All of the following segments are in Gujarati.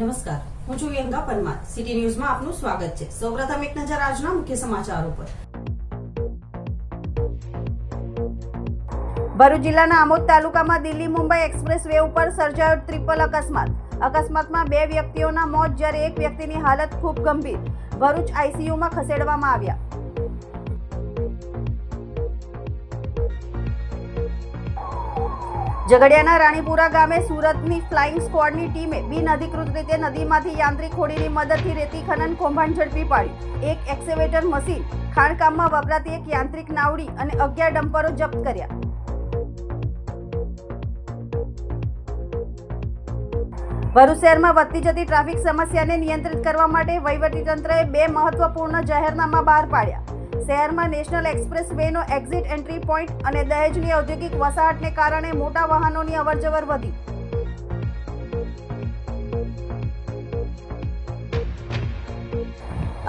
નમસ્કાર, હું છું યંગા પરમાર. સિટી ન્યૂઝમાં આપનું સ્વાગત છે. સૌપ્રથમ એક નજર આજના મુખ્ય સમાચારો પર. ભરૂચ જિલ્લાના આમોદ તાલુકામાં દિલ્હી મુંબઈ એક્સપ્રેસ વે ઉપર સર્જાયો ટ્રિપલ અકસ્માત. અકસ્માતમાં 2 વ્યક્તિઓના મોત જ્યારે એક વ્યક્તિની હાલત ખૂબ ગંભીર. ભરૂચ આઈસીયુમાં ખસેડવામાં આવ્યા. ઝઘડિયાના રાણીપુરા ગામે સુરતની ફ્લાઇંગ સ્ક્વોડની ટીમે બિનઅધિકૃત રીતે નદીમાંથી યાંત્રિક હોડીની મદદથી રેતી ખનન કૌભાંડ ઝડપી પાડ્યું. એક એક્સકેવેટર મશીન, ખાણકામમાં વપરાતી એક યાંત્રિક નાવડી અને 11 ડમ્પરો જપ્ત કર્યા. ભરૂચ શહેરમાં વધતી જતી ટ્રાફિક સમસ્યાને નિયંત્રિત કરવા માટે વહીવટીતંત્રએ 2 મહત્વપૂર્ણ જાહેરનામા બહાર પાડ્યા. શહેરમાં નેશનલ એક્સપ્રેસ વેનો એક્ઝિટ એન્ટ્રી પોઈન્ટ અને દહેજની ઔદ્યોગિક વસાહતને કારણે મોટા વાહનોની અવરજવર વધી.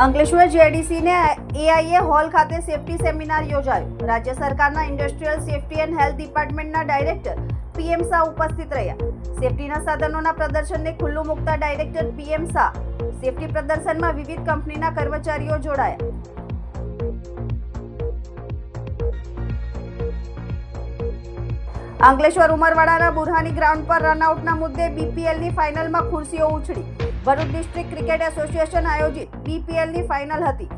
અંકલેશ્વર જીઆઈડીસીને એઆઈએ હોલ ખાતે સેફટી સેમિનાર યોજાયો. રાજ્ય સરકારના ઇન્ડસ્ટ્રીયલ સેફટી એન્ડ હેલ્થ ડિપાર્ટમેન્ટના ડાયરેક્ટર પીએમ શાહ ઉપસ્થિત રહ્યા. સેફટીના સાધનોના પ્રદર્શનને ખુલ્લું મૂકતા ડાયરેક્ટર પીએમ શાહ સેફટી પ્રદર્શનમાં વિવિધ કંપનીના કર્મચારીઓ જોડાયા. અંકલેશ્વર ઉમરવાડાના બુરહાની ગ્રાઉન્ડ પર રનઆઉટના મુદ્દે બીપીએલની ફાઇનલમાં ખુરશીઓ ઉછળી. ભરૂચ ડિસ્ટ્રિક્ટ ક્રિકેટ એસોસિએશન આયોજિત બીપીએલની ફાઇનલ હતી.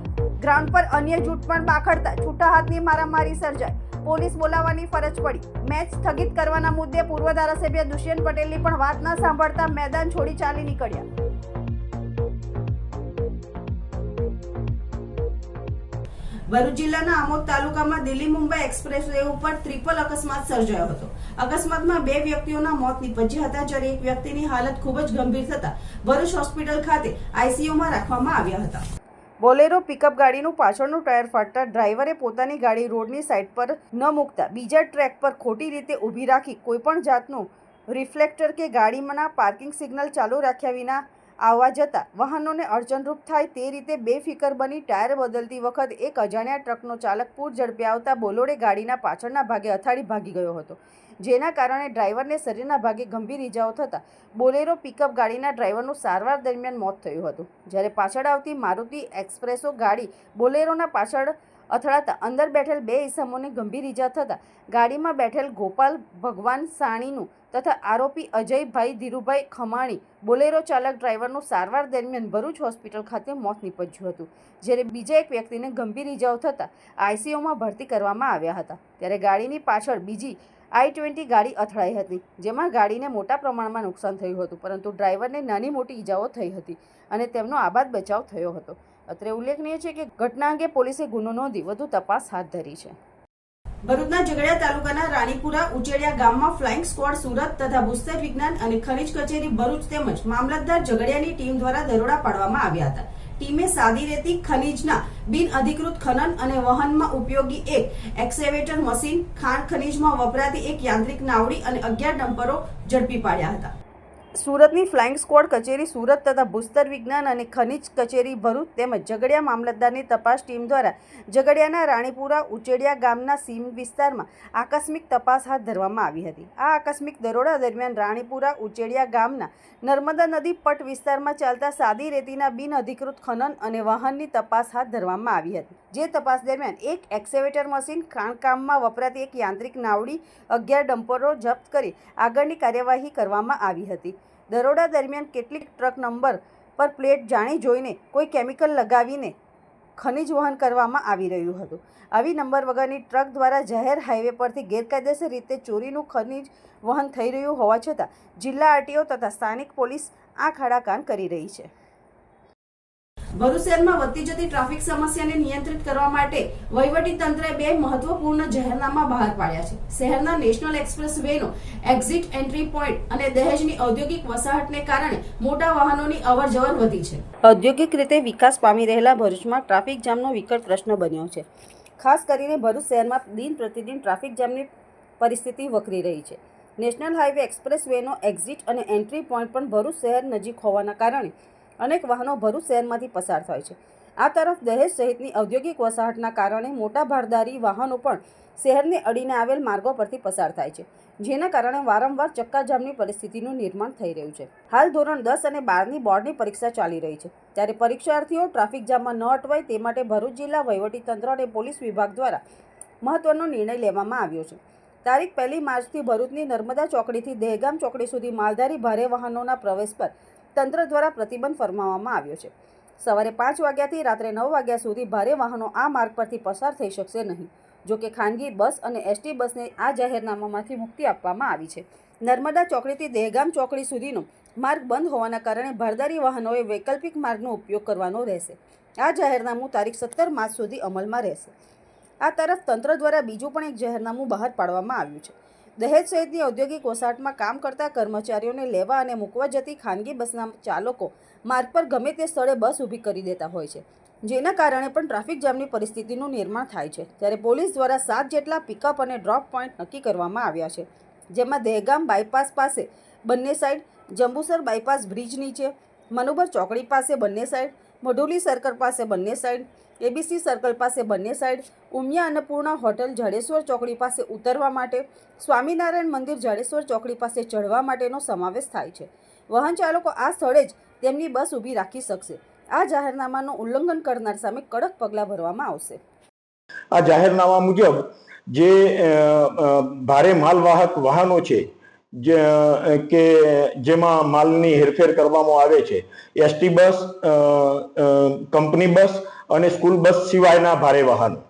ગ્રાઉન્ડ પર અન્ય જૂથ પણ બાખડતા છૂટા હાથની મારામારી સર્જાઈ. પોલીસ બોલાવવાની ફરજ પડી. મેચ સ્થગિત કરવાના મુદ્દે પૂર્વ ધારાસભ્ય દુષ્યંત પટેલની પણ વાત ન સાંભળતા મેદાન છોડી ચાલી નીકળ્યા. ભરૂચ જિલ્લાના આમોદ તાલુકામાં દિલ્હી મુંબઈ એક્સપ્રેસ વે ઉપર ટ્રિપલ અકસ્માત સર્જાયો હતો. અકસ્માતમાં 2 વ્યક્તિઓના મોત નીપજ્યા હતા, જ્યારે એક વ્યક્તિની હાલત ખૂબ જ ગંભીર થતા ભરૂચ હોસ્પિટલ ખાતે આઈસીયુમાં રાખવામાં આવ્યા હતા. બોલેરો પિકઅપ ગાડીનું પાછળનું ટાયર ફાટતા ડ્રાઈવરે પોતાની ગાડી રોડની સાઈડ પર ન મૂકતા બીજા ટ્રેક પર ખોટી રીતે ઊભી રાખી કોઈપણ જાતનું રિફ્લેક્ટર કે ગાડીમાંના પાર્કિંગ સિગ્નલ ચાલુ રાખ્યા વિના આવવા જતા વાહનોને અડચણરૂપ થાય તે રીતે બેફિકર બની ટાયર બદલતી વખત એક અજાણ્યા ટ્રકનો ચાલક પૂર ઝડપે આવતા બોલેરો ગાડીના પાછળના ભાગે અથાડી ભાગી ગયો હતો, જેના કારણે ડ્રાઈવરને શરીરના ભાગે ગંભીર ઇજાઓ થતા બોલેરો પિકઅપ ગાડીના ડ્રાઈવરનું સારવાર દરમિયાન મોત થયું હતું. જ્યારે પાછળ આવતી મારુતિ એક્સપ્રેસો ગાડી બોલેરોના પાછળ અથડાતા અંદર બેઠેલ 2 ઈસમોને ગંભીર ઇજા થતા ગાડીમાં બેઠેલ ગોપાલ ભગવાન સાણીનું તથા આરોપી અજયભાઈ ધીરુભાઈ ખમાણી બોલેરો ચાલક ડ્રાઈવરનું સારવાર દરમિયાન ભરૂચ હોસ્પિટલ ખાતે મોત નીપજ્યું હતું. જ્યારે બીજા એક વ્યક્તિને ગંભીર ઇજાઓ થતા આઈસીયુમાં ભરતી કરવામાં આવ્યા હતા. ત્યારે ગાડીની પાછળ બીજી i20 ગાડી અથડાઈ હતી, જેમાં ગાડીને મોટા પ્રમાણમાં નુકસાન થયું હતું, પરંતુ ડ્રાઈવરને નાની મોટી ઇજાઓ થઈ હતી અને તેમનો આબાદ બચાવ થયો હતો. અત્રે ઉલ્લેખનીય છે કે ઘટના અંગે પોલીસે ગુનો નોંધી વધુ તપાસ હાથ ધરી છે. ભરૂચના ઝઘડિયા તાલુકાના રાણીપુરા ઉચેડિયા ગામમાં ફ્લાઇંગ સ્ક્વોડ સુરત તથા ભૂસ્તર વિજ્ઞાન અને ખનિજ કચેરી ભરૂચ તેમજ મામલતદાર ઝઘડિયાની ટીમ દ્વારા દરોડા પાડવામાં આવ્યા હતા. ટીમે સાદી રેતી ખનિજના બિનઅધિકૃત ખનન અને વહનમાં ઉપયોગી એક એક્સકેવેટર મશીન, ખાણ ખનિજમાં વપરાતી એક યાંત્રિક નાવડી અને 11 ડમ્પરો ઝડપી પાડ્યા હતા. સુરતની ફ્લાઇંગ સ્ક્વોડ કચેરી સુરત તથા ભૂસ્તર વિજ્ઞાન અને ખનિજ કચેરી ભરૂચ તેમજ ઝઘડિયા મામલતદારની તપાસ ટીમ દ્વારા ઝઘડિયાના રાણીપુરા ઉચેડિયા ગામના સીમ વિસ્તારમાં આકસ્મિક તપાસ હાથ ધરવામાં આવી હતી. આ આકસ્મિક દરોડા દરમિયાન રાણીપુરા ઉચેડિયા ગામના નર્મદા નદી પટ વિસ્તારમાં ચાલતા સાદી રેતીના બિનઅધિકૃત ખનન અને વાહનની તપાસ હાથ ધરવામાં આવી હતી. જે તપાસ દરમિયાન એક એક્સકેવેટર મશીન, ખાણકામમાં વપરાતી એક યાંત્રિક નાવડી, 11 ડમ્પરો જપ્ત કરી આગળની કાર્યવાહી કરવામાં આવી હતી. દરોડા દરમિયાન કેટલીક ટ્રક નંબર પર પ્લેટ જાણી જોઈને કોઈ કેમિકલ લગાવીને ખનિજ વહન કરવામાં આવી રહ્યું હતું. આવી નંબર વગરની ટ્રક દ્વારા જાહેર હાઈવે પરથી ગેરકાયદેસર રીતે ચોરીનું ખનિજ વહન થઈ રહ્યું હોવા છતાં જિલ્લા આરટીઓ તથા સ્થાનિક પોલીસ આંખ આડા કાન કરી રહી છે. ભરૂચ શહેરમાં વધતી જતી ટ્રાફિક સમસ્યાને નિયંત્રિત કરવા માટે વહીવટીતંત્રએ 2 મહત્વપૂર્ણ જાહેરનામા બહાર પાડ્યા છે. શહેરના નેશનલ એક્સપ્રેસ વેનો એક્ઝિટ એન્ટ્રી પોઈન્ટ અને દહેજની ઔદ્યોગિક વસાહતને કારણે મોટા વાહનોની અવરજવર વધી છે. ઔદ્યોગિક રીતે વિકાસ પામી રહેલા ભરૂચમાં ટ્રાફિક જામનો વિકટ પ્રશ્ન બન્યો છે. ખાસ કરીને ભરૂચ શહેરમાં દિન પ્રતિદિન ટ્રાફિક જામની પરિસ્થિતિ વકરી રહી છે. નેશનલ હાઈવે એક્સપ્રેસ વેનો એક્ઝિટ અને એન્ટ્રી પોઈન્ટ પણ ભરૂચ શહેર નજીક હોવાના કારણે અનેક વાહનો ભરૂચ શહેરમાંથી પસાર થાય છે. આ તરફ દહેજ સહિતની ઔદ્યોગિક વસાહતના કારણે મોટા ભારદારી વાહનો પણ શહેરને અડીને આવેલ માર્ગો પરથી પસાર થાય છે. જેના કારણે વારંવાર ચક્કાજામની પરિસ્થિતિનું નિર્માણ થઈ રહ્યું છે. હાલ ધોરણ 10 અને 12ની બોર્ડની પરીક્ષા ચાલી રહી છે, ત્યારે પરીક્ષાર્થીઓ ટ્રાફિક જામમાં ન અટવાય તે માટે ભરૂચ જિલ્લા વહીવટીતંત્ર અને પોલીસ વિભાગ દ્વારા મહત્વનો નિર્ણય લેવામાં આવ્યો છે. તારીખ 1 માર્ચથી ભરૂચની નર્મદા ચોકડીથી દહેગામ ચોકડી સુધી માલધારી ભારે વાહનોના પ્રવેશ પર તંત્ર દ્વારા પ્રતિબંધ ફરમાવવામાં આવ્યો છે. સવારે 5 વાગ્યાથી રાત્રે 9 વાગ્યા સુધી ભારે વાહનો આ માર્ગ પરથી પસાર થઈ શકશે નહીં. જો કે ખાનગી બસ અને એસટી બસને આ જાહેરનામામાંથી મુક્તિ આપવામાં આવી છે. નર્મદા ચોકડીથી દહેગામ ચોકડી સુધીનો માર્ગ બંધ હોવાના કારણે ભારદારી વાહનોએ વૈકલ્પિક માર્ગનો ઉપયોગ કરવાનો રહેશે. આ જાહેરનામું તારીખ 17 માર્ચ સુધી અમલમાં રહેશે. આ તરફ તંત્ર દ્વારા બીજું પણ એક જાહેરનામું બહાર પાડવામાં આવ્યું છે. દહેજ સહિતની ઔદ્યોગિક વસાહતમાં કામ કરતા કર્મચારીઓને લેવા અને મૂકવા જતી ખાનગી બસના ચાલકો માર્ગ પર ગમે તે સ્થળે બસ ઊભી કરી દેતા હોય છે, જેના કારણે પણ ટ્રાફિક જામની પરિસ્થિતિનું નિર્માણ થાય છે. ત્યારે પોલીસ દ્વારા 7 જેટલા પિકઅપ અને ડ્રોપ પોઈન્ટ નક્કી કરવામાં આવ્યા છે, જેમાં દહેગામ બાયપાસ પાસે બંને સાઈડ, જંબુસર બાયપાસ બ્રિજ નીચે, મનુબર ચોકડી પાસે બંને સાઈડ, મઢુલી સર્કલ પાસે બંને સાઈડ, એબીસી સર્કલ પાસે બંને સાઈડ, ઉમિયા અન્નપૂર્ણા હોટલ જાડેશ્વર ચોકડી પાસે ઉતરવા માટે, સ્વામિનારાયણ મંદિર જાડેશ્વર ચોકડી પાસે ચઢવા માટેનો સમાવેશ થાય છે. વાહન ચાલકો આ સ્થળે જ તેમની બસ ઊભી રાખી શકશે. આ જાહેરનામાનું ઉલ્લંઘન કરનાર સામે કડક પગલાં ભરવામાં આવશે. આ જાહેરનામા મુજબ જે ભારે માલવાહક વાહનો છે કે જેમાં માલની હેરફેર કરવામાં આવે છે, એસટી બસ, કંપની બસ અને સ્કૂલ બસ સિવાયના ભારે વાહનો,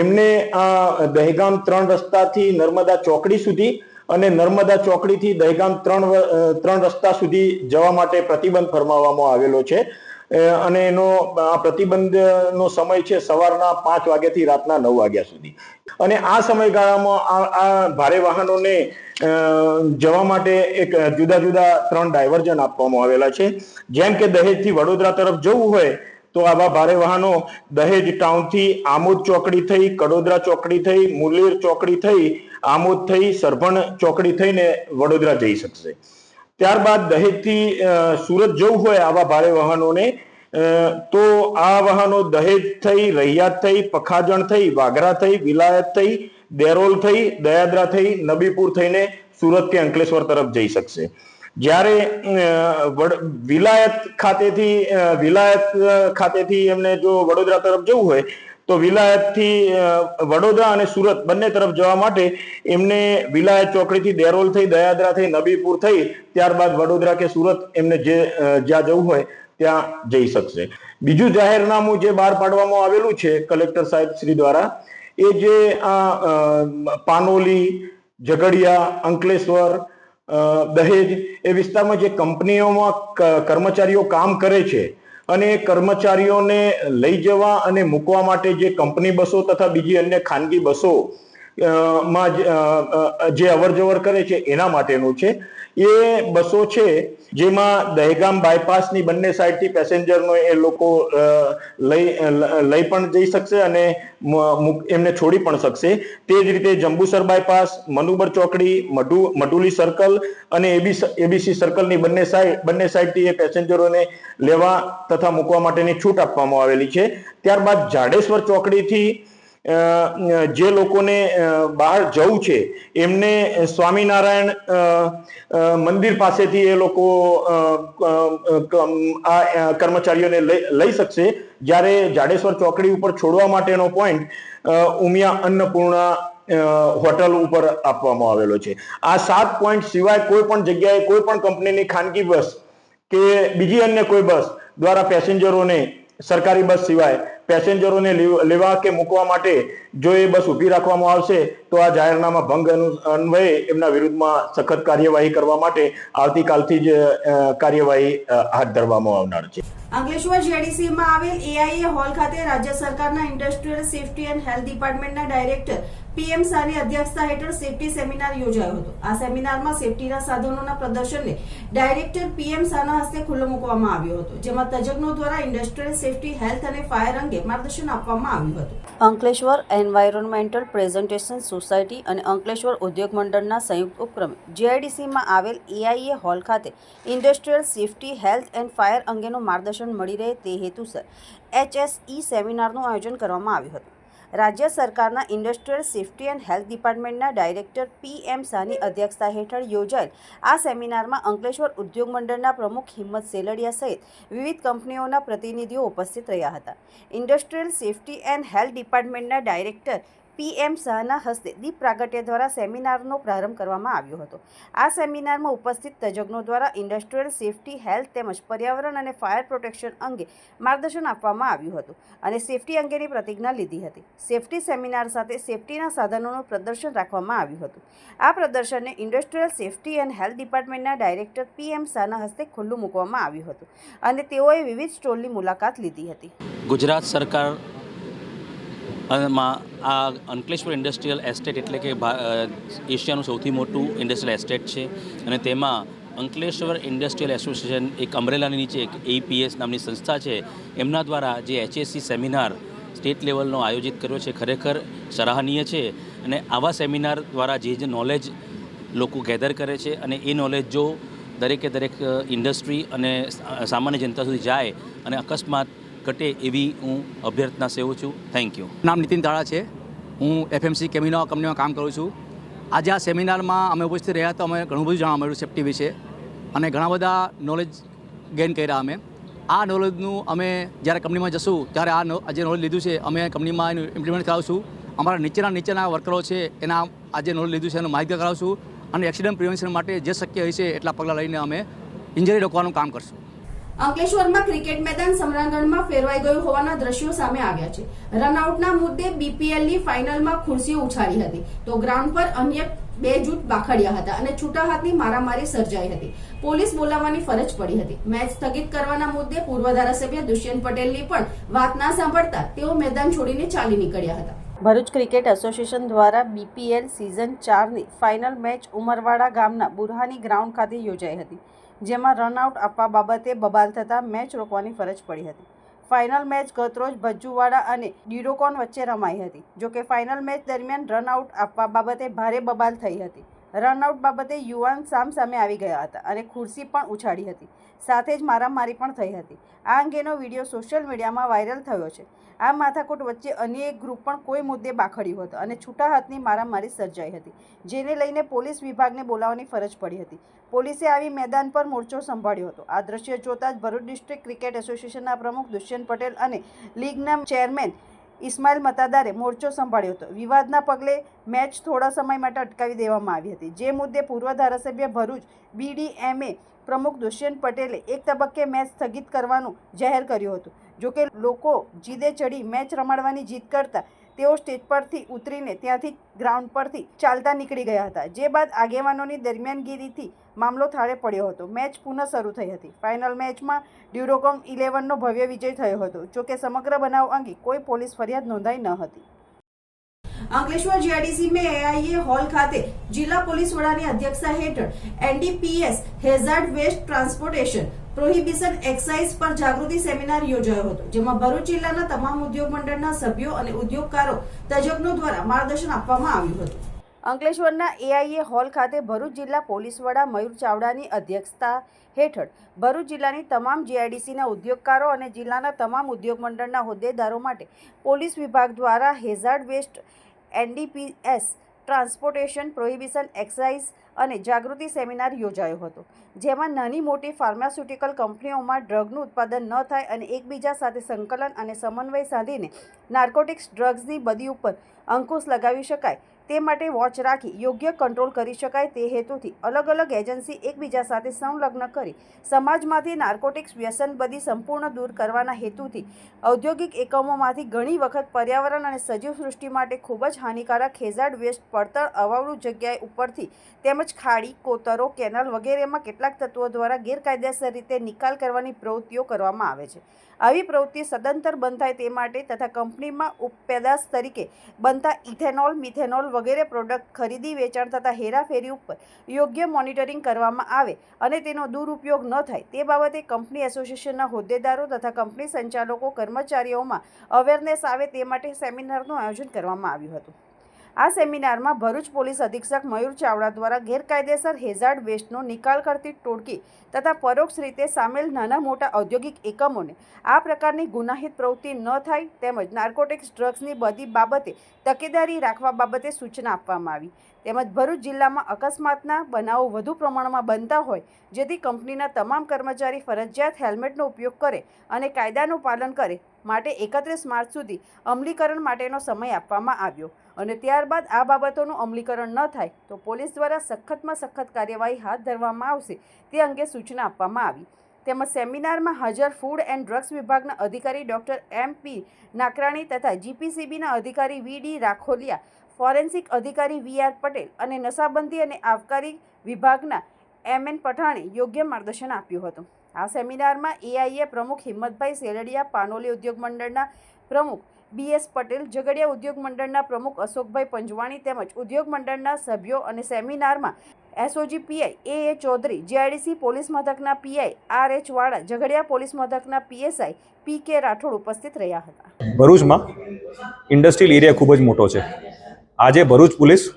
એમને આ દહેગામ 3 રસ્તાથી નર્મદા ચોકડી સુધી અને નર્મદા ચોકડીથી દહેગામ 3 રસ્તા સુધી જવા માટે પ્રતિબંધ ફરમાવવામાં આવેલો છે. અને એનો આ પ્રતિબંધનો સમય છે સવારના 5 વાગ્યાથી રાતના 9 વાગ્યા સુધી. અને આ સમયગાળામાં આ ભારે વાહનોને જવા માટે એક જુદા જુદા 3 ડાયવર્ઝન આપવામાં આવેલા છે. જેમ કે દહેજથી વડોદરા તરફ જવું હોય તો આવા ભારે વાહનો દહેજ ટાઉનથી આમોદ ચોકડી થઈ, કડોદરા ચોકડી થઈ, મુલેર ચોકડી થઈ, આમોદ થઈ, સરભણ ચોકડી થઈને વડોદરા જઈ શકશે. ત્યારબાદ દહેજથી સુરત જવું હોય આવા ભારે વાહનોને તો આ વાહનો દહેજ થઈ, રૈયાદ થઈ, પખાજણ થઈ, વાગરા થઈ, વિલાયત થઈ, દેરોલ થઈ, દયાદરા થઈ, નબીપુર થઈને સુરત કે અંકલેશ્વર તરફ જઈ શકશે. જ્યારે વિલાયત ખાતેથી એમને જો વડોદરા તરફ જવું હોય તો વિલાયતથી વડોદરા અને સુરત બંને તરફ જવા માટે એમને વિલાયત ચોકડીથી દેરોલ થઈ, દયાદરા થઈ, નબીપુર થઈ, ત્યારબાદ વડોદરા કે સુરત એમને જ્યાં જવું હોય ત્યાં જઈ શકશે. બીજું જાહેરનામું જે બહાર પાડવામાં આવેલું છે કલેક્ટર સાહેબ શ્રી દ્વારા, એ જે આ પાનોલી, ઝઘડિયા, અંકલેશ્વર, દહેજ એ વિસ્તારમાં જે કંપનીઓમાં કર્મચારીઓ કામ કરે છે અને કર્મચારીઓને લઈ જવા અને મૂકવા માટે જે કંપની બસો તથા બીજી અન્ય ખાનગી બસો માં જે અવરજવર કરે છે એના માટેનું છે. એ બસો છે જેમાં દહેગામ બાયપાસની બંને સાઈડથી પેસેન્જરનો એ લોકો લઈ પણ જઈ શકશે અને એમને છોડી પણ શકશે. તે જ રીતે જંબુસર બાયપાસ, મનુબર ચોકડી, મઢુલી સર્કલ અને એબીસી સર્કલની બંને સાઈડથી એ પેસેન્જરોને લેવા તથા મૂકવા માટેની છૂટ આપવામાં આવેલી છે. ત્યારબાદ જાડેશ્વર ચોકડીથી જે લોકોને બહાર જવું છે એમને સ્વામિનારાયણ મંદિર પાસેથી એ લોકો આ કર્મચારીઓને લઈ શકશે. જ્યારે જાડેશ્વર ચોકડી ઉપર છોડવા માટેનો પોઈન્ટ ઉમિયા અન્નપૂર્ણા હોટલ ઉપર આપવામાં આવેલો છે. આ 7 પોઈન્ટ સિવાય કોઈ પણ જગ્યાએ કોઈ પણ કંપનીની ખાનગી બસ કે બીજી અન્ય કોઈ બસ દ્વારા પેસેન્જરોને, સરકારી બસ સિવાય પેસેન્જરોને લેવા કે મૂકવા માટે જો એ બસ ઊભી રાખવામાં આવશે તો આ જાહેરનામા ભંગ અન્વયે એમના વિરુદ્ધમાં સખત કાર્યવાહી કરવા માટે આવતીકાલથી જ કાર્યવાહી હાથ ધરવામાં આવનાર છે. અંકલેશ્વર જેડીસીમાં આવેલ એઆઈએ હોલ ખાતે રાજ્ય સરકારના ઇન્ડસ્ટ્રીયલ સેફટી એન્ડ હેલ્થ ડિપાર્ટમેન્ટના ડાયરેક્ટર પીએમ શાહની અધ્યક્ષતા હેઠળ સેફટી સેમિનાર યોજાયો હતો. આ સેમિનારમાં સેફટીના સાધનોના પ્રદર્શનને ડાયરેક્ટર પીએમ શાહના હસ્તે ખુલ્લો મૂકવામાં આવ્યો હતો, જેમાં તજજ્ઞો દ્વારા ઇન્ડસ્ટ્રીયલ સેફટી, હેલ્થ અને ફાયર અંગે માર્ગદર્શન આપવામાં આવ્યું હતું. અંકલેશ્વર એન્વાયરોન્મેન્ટલ પ્રેઝન્ટેશન સોસાયટી અને અંકલેશ્વર ઉદ્યોગ મંડળના સંયુક્ત ઉપક્રમે જીઆઈડીસીમાં આવેલ એઆઈએ હોલ ખાતે industrial safety, health and fire અંગેનું માર્ગદર્શન મળી રહે તે હેતુસર HSE સેમિનારનું આયોજન કરવામાં આવ્યું હતું. રાજ્ય સરકારના ઇન્ડસ્ટ્રીયલ સેફ્ટી એન્ડ હેલ્થ ડિપાર્ટમેન્ટના ડાયરેક્ટર PM શાહની અધ્યક્ષતા હેઠળ યોજાયેલ આ સેમિનારમાં અંકલેશ્વર ઉદ્યોગ મંડળના પ્રમુખ હિંમત સેલડિયા સહિત વિવિધ કંપનીઓના પ્રતિનિધિઓ ઉપસ્થિત રહ્યા હતા. ઇન્ડસ્ટ્રીયલ સેફ્ટી એન્ડ હેલ્થ ડિપાર્ટમેન્ટના ડાયરેક્ટર PM શાહના હસ્તે દીપ પ્રાગટ્ય દ્વારા સેમિનારનો પ્રારંભ કરવામાં આવ્યો હતો. આ સેમિનારમાં ઉપસ્થિત તજજ્ઞો દ્વારા ઇન્ડસ્ટ્રીયલ સેફ્ટી, હેલ્થ તેમજ પર્યાવરણ અને ફાયર પ્રોટેક્શન અંગે માર્ગદર્શન આપવામાં આવ્યું હતું અને સેફ્ટી અંગેની પ્રતિજ્ઞા લીધી હતી. સેફ્ટી સેમિનાર સાથે સેફ્ટીના સાધનોનું પ્રદર્શન રાખવામાં આવ્યું હતું. આ પ્રદર્શનને ઇન્ડસ્ટ્રીયલ સેફ્ટી એન્ડ હેલ્થ ડિપાર્ટમેન્ટના ડાયરેક્ટર PM શાહના હસ્તે ખુલ્લું મૂકવામાં આવ્યું હતું અને તેઓએ વિવિધ સ્ટોલની મુલાકાત લીધી હતી. ગુજરાત સરકાર માં આ અંકલેશ્વર ઇન્ડસ્ટ્રીયલ એસ્ટેટ એટલે કે એશિયાનું સૌથી મોટું ઇન્ડસ્ટ્રીયલ એસ્ટેટ છે અને તેમાં અંકલેશ્વર ઇન્ડસ્ટ્રીયલ એસોસિએશન એક અમરેલાની નીચે એક APS નામની સંસ્થા છે, એમના દ્વારા જે HSC સેમિનાર સ્ટેટ લેવલનો આયોજિત કર્યો છે, ખરેખર સરાહનીય છે. અને આવા સેમિનાર દ્વારા જે નોલેજ લોકો ગેધર કરે છે અને એ નોલેજ જો દરેકે દરેક ઇન્ડસ્ટ્રી અને સામાન્ય જનતા સુધી જાય અને અકસ્માત ઘટે એવી હું અભ્યર્થના સેવું છું. Thank you. નામ નીતિન તાળા છે. હું FMC કેમિનો કંપનીમાં કામ કરું છું. આજે આ સેમિનારમાં અમે ઉપસ્થિત રહ્યા તો અમે ઘણું બધું જાણવા મળ્યું સેફ્ટી વિશે અને ઘણા બધા નોલેજ ગેઇન કર્યા. આ નોલેજનું અમે જ્યારે કંપનીમાં જશું ત્યારે આ જે નોલેજ લીધું છે અમે કંપનીમાં એનું ઇમ્પ્લિમેન્ટ કરાવશું. અમારા નીચેના વર્કરો છે એના આજે નોલેજ લીધું છે એનું માહિતી કરાવશું અને એક્સિડન્ટ પ્રિવેન્શન માટે જે શક્ય હોય છે એટલા પગલાં લઈને અમે ઇન્જરી રોકવાનું કામ કરશું. અંકલેશ્વરમાં ક્રિકેટ મેદાન સમરાંગણમાં ફેરવાઈ ગયું હોવાના દ્રશ્યો સામે આવ્યા છે. રનઆઉટના મુદ્દે BPLની ફાઇનલમાં ખુરશીઓ ઉછાળી હતી તો ગ્રાઉન્ડ પર અન્ય 2 જૂથ બાખડ્યા હતા અને છૂટા હાથની મારામારી સર્જાઈ હતી. પોલીસ બોલાવવાની ફરજ પડી હતી. મેચ સ્થગિત કરવાના મુદ્દે પૂર્વ ધારાસભ્ય દુષ્યંત પટેલની પણ વાત ના સાંભળતા તેઓ મેદાન છોડીને ચાલી નીકળ્યા હતા. ભરૂચ ક્રિકેટ એસોસિએશન દ્વારા BPL સિઝન 4ની ફાઇનલ મેચ ઉમરવાડા ગામના બુરહાની ગ્રાઉન્ડ ખાતે યોજાઈ હતી, જેમાં રનઆઉટ આપવા બાબતે બબાલ થતાં મેચ રોકવાની ફરજ પડી હતી. ફાઇનલ મેચ ગતરોજ ભજ્જુવાડા અને ડ્યુરોકોન વચ્ચે રમાઈ હતી. જોકે ફાઇનલ મેચ દરમિયાન રનઆઉટ આપવા બાબતે ભારે બબાલ થઈ હતી. રનઆઉટ બાબતે યુવાન સામસામે આવી ગયા હતા અને ખુરશી પણ ઉછાળી હતી. સાથે જ મારામારી પણ થઈ હતી. આ અંગેનો વિડીયો સોશિયલ મીડિયામાં વાયરલ થયો છે. આ માથાકૂટ વચ્ચે અન્ય એક ગ્રુપ પણ કોઈ મુદ્દે બાખડ્યું હતું અને છૂટા હાથની મારામારી સર્જાઈ હતી, જેને લઈને પોલીસ વિભાગને બોલાવવાની ફરજ પડી હતી. પોલીસે આવી મેદાન પર મોરચો સંભાળ્યો હતો. આ દ્રશ્ય જોતા જ ભરૂચ ડિસ્ટ્રિક્ટ ક્રિકેટ એસોસિએશનના પ્રમુખ દુષ્યંત પટેલ અને લીગના ચેરમેન ઇસ્માઇલ મતાદારે મોરચો સંભાળ્યો હતો. વિવાદના પગલે મેચ થોડા સમય માટે અટકાવી દેવામાં આવી હતી, જે મુદ્દે પૂર્વ ધારાસભ્ય ભરૂચ BDMA પ્રમુખ દુષ્યંત પટેલે એક તબક્કે મેચ સ્થગિત કરવાનું જાહેર કર્યું હતું. જોકે લોકો જીદે ચડી મેચ રમાડવાની જીદ કરતા તેઓ સ્ટેજ પરથી ઉતરીને ત્યાંથી ગ્રાઉન્ડ પરથી ચાલતા નીકળી ગયા હતા. જે બાદ આગેવાનોની દરમિયાનગીરીથી મામલો થાળે પડ્યો હતો. મેચ પુનઃ શરૂ થઈ હતી. ફાઇનલ મેચમાં ડ્યુરોકોમ 11નો ભવ્ય વિજય થયો હતો. જોકે સમગ્ર બનાવ અંગે કોઈ પોલીસ ફરિયાદ નોંધાઈ ન હતી. અંકલેશ્વર GIDC में AIA હોલ ખાતે જિલ્લા પોલીસ વડાની અધ્યક્ષતા હેઠળ NDPS hazard waste transportation prohibition excise પર જાગૃતિ સેમિનાર યોજાયો હતો, જેમાં ભરૂચ જિલ્લાના તમામ ઉદ્યોગ મંડળના સભ્યો અને ઉદ્યોગકારો તજજ્ઞો દ્વારા માર્ગદર્શન આપવામાં આવ્યું હતું. અંકલેશ્વરના AIA હોલ ખાતે ભરૂચ જિલ્લા પોલીસ વડા મયુર ચાવડાની અધ્યક્ષતા હેઠળ ભરૂચ જિલ્લાની તમામ GIDCના ઉદ્યોગકારો અને જિલ્લાના તમામ ઉદ્યોગ મંડળના હોદ્દેદારો માટે પોલીસ વિભાગ દ્વારા hazard waste NDPS transportation prohibition excise અને જાગૃતિ સેમિનાર યોજાયો હતો, જેમાં નાની મોટી ફાર્માસ્યુટિકલ કંપનીઓમાં ડ્રગનું ઉત્પાદન ન થાય અને એકબીજા સાથે સંકલન અને સમન્વય સાધીને નાર્કોટિક્સ ડ્રગ્સની બદી ઉપર અંકુશ લગાવી શકાય તે માટે વોચ રાખી યોગ્ય કંટ્રોલ કરી શકાય તે હેતુથી અલગ અલગ એજન્સી એકબીજા સાથે સંલગ્ન કરી સમાજમાંથી નાર્કોટિક્સ વ્યસન બદી સંપૂર્ણ દૂર કરવાના હેતુથી ઔદ્યોગિક એકમોમાંથી ઘણી વખત પર્યાવરણ અને સજીવ સૃષ્ટિ માટે ખૂબ જ હાનિકારક હેઝાર્ડ વેસ્ટ પડતર અવાવરૂ જગ્યાએ ઉપરથી તેમજ ખાડી, કોતરો, કેનાલ વગેરેમાં કેટલાક તત્વો દ્વારા ગેરકાયદેસર રીતે નિકાલ કરવાની પ્રવૃત્તિઓ કરવામાં આવે છે. આવી પ્રવૃત્તિ સદંતર બંધ થાય તે માટે તથા કંપનીમાં ઉપપેદાશ તરીકે બનતા ઇથેનોલ, મિથેનોલ વગેરે પ્રોડક્ટ ખરીદી, વેચાણ તથા હેરાફેરી ઉપર યોગ્ય મોનિટરિંગ કરવામાં આવે અને તેનો દુરુપયોગ ન થાય તે બાબતે કંપની એસોસિએશનના હોદ્દેદારો તથા કંપની સંચાલકો, કર્મચારીઓમાં અવેરનેસ આવે તે માટે સેમિનારનું આયોજન કરવામાં આવ્યું હતું. આ સેમિનારમાં ભરૂચ પોલીસ અધિક્ષક મયુર ચાવડા દ્વારા ગેરકાયદેસર હેઝાર્ડ વેસ્ટનો નિકાલ કરતી ટોળકી તથા પરોક્ષ રીતે સામેલ નાના મોટા ઔદ્યોગિક એકમોને આ પ્રકારની ગુનાહિત પ્રવૃત્તિ ન થાય તેમજ નાર્કોટિક્સ ડ્રગ્સની બધી બાબતે તકેદારી રાખવા બાબતે સૂચના આપવામાં આવી. તેમજ ભરૂચ જિલ્લામાં અકસ્માતના બનાવો વધુ પ્રમાણમાં બનતા હોય જેથી કંપનીના તમામ કર્મચારી ફરજિયાત હેલ્મેટનો ઉપયોગ કરે અને કાયદાનું પાલન કરે માટે 31 માર્ચ સુધી અમલીકરણ માટેનો સમય આપવામાં આવ્યો અને ત્યારબાદ આ બાબતોનું અમલીકરણ ન થાય તો પોલીસ દ્વારા સખતમાં સખત કાર્યવાહી હાથ ધરવામાં આવશે તે અંગે સૂચના આપવામાં આવી. તેમજ સેમિનારમાં હાજર ફૂડ એન્ડ ડ્રગ્સ વિભાગના અધિકારી ડૉક્ટર MP નાકરાણી તથા GPCBના અધિકારી VD રાખોલિયા, ફોરેન્સિક અધિકારી VR પટેલ અને નશાબંધી અને આબકારી વિભાગના MN પઠાણે યોગ્ય માર્ગદર્શન આપ્યું હતું. આ સેમિનારમાં AIA પ્રમુખ હિંમતભાઈ સેલડિયા, પાનોલી ઉદ્યોગ મંડળના પ્રમુખ BS પટેલ, ઝઘડિયા ઉદ્યોગ મંડળના પ્રમુખ અશોકભાઈ પંજવાણી તેમજ ઉદ્યોગ મંડળના સભ્યો અને સેમિનારમાં SOG PI AA Chaudhary, GIDC police મથકના PI RH Vala, Jhagadia police મથકના PSI PK રાઠોડ ઉપસ્થિત રહ્યા હતા. ભરૂચમાં ઇન્ડસ્ટ્રીયલ એરિયા ખૂબ જ મોટો છે. આજે ભરૂચ પોલીસ